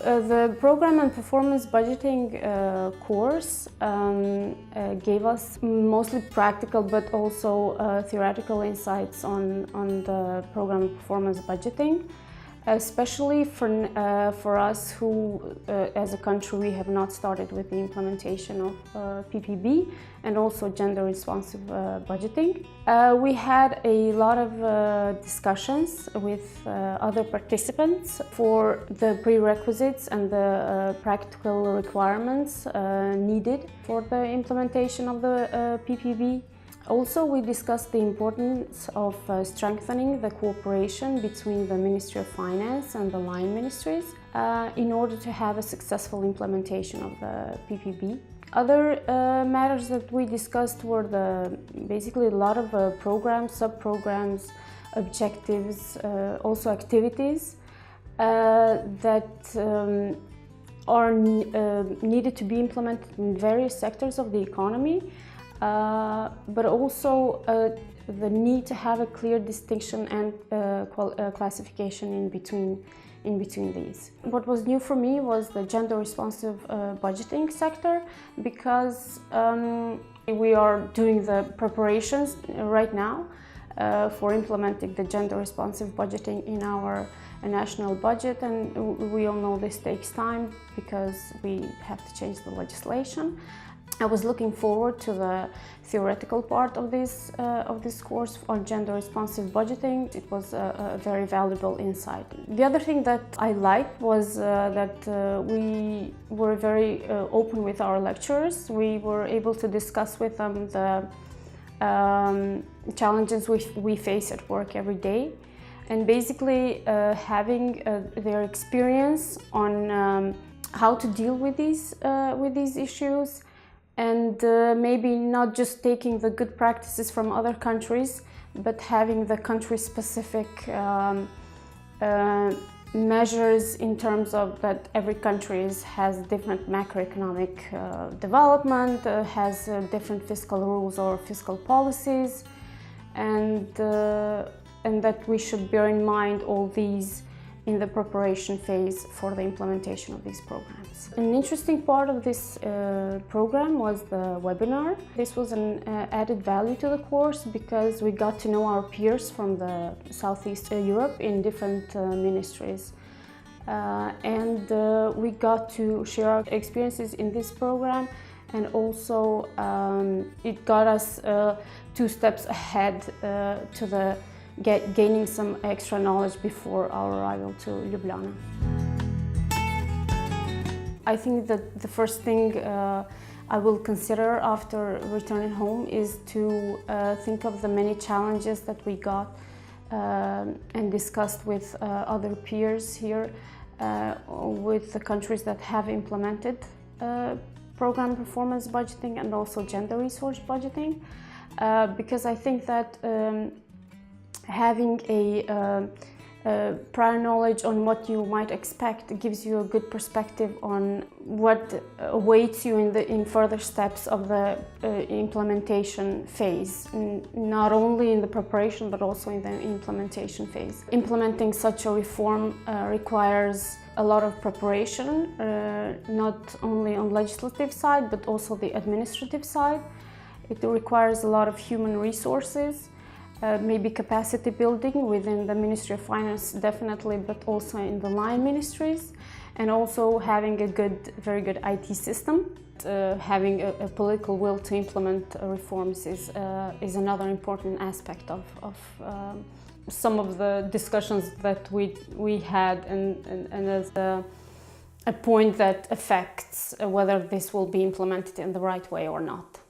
The program and performance budgeting course gave us mostly practical but also theoretical insights on the program and performance budgeting, especially for us who, as a country, we have not started with the implementation of PPB and also gender-responsive budgeting. We had a lot of discussions with other participants for the prerequisites and the practical requirements needed for the implementation of the PPB. Also, we discussed the importance of strengthening the cooperation between the Ministry of Finance and the line ministries in order to have a successful implementation of the PPB. Other matters that we discussed were basically a lot of programs, sub-programs, objectives, also activities that are needed to be implemented in various sectors of the economy. But also the need to have a clear distinction and classification in between these. What was new for me was the gender-responsive budgeting sector, because we are doing the preparations right now for implementing the gender-responsive budgeting in our national budget, and we all know this takes time because we have to change the legislation. I was looking forward to the theoretical part of this course on gender-responsive budgeting. It was a very valuable insight. The other thing that I liked was that we were very open with our lecturers. We were able to discuss with them the challenges we face at work every day, and basically having their experience on how to deal with these issues. And maybe not just taking the good practices from other countries, but having the country-specific measures in terms of that every country has different macroeconomic development, has different fiscal rules or fiscal policies, and that we should bear in mind all these in the preparation phase for the implementation of these programs. An interesting part of this program was the webinar. This was an added value to the course because we got to know our peers from the Southeast Europe in different ministries. And we got to share our experiences in this program, and also it got us 2 steps ahead to gaining some extra knowledge before our arrival to Ljubljana. I think that the first thing I will consider after returning home is to think of the many challenges that we got and discussed with other peers here, with the countries that have implemented program performance budgeting and also gender resource budgeting, because I think that having a prior knowledge on what you might expect gives you a good perspective on what awaits you in further steps of the implementation phase, not only in the preparation but also in the implementation phase. Implementing such a reform requires a lot of preparation, not only on legislative side but also the administrative side. It requires a lot of human resources. Maybe capacity building within the Ministry of Finance, definitely, but also in the line ministries, and also having a very good IT system. Having a political will to implement reforms is another important aspect of some of the discussions that we had, and as a point that affects whether this will be implemented in the right way or not.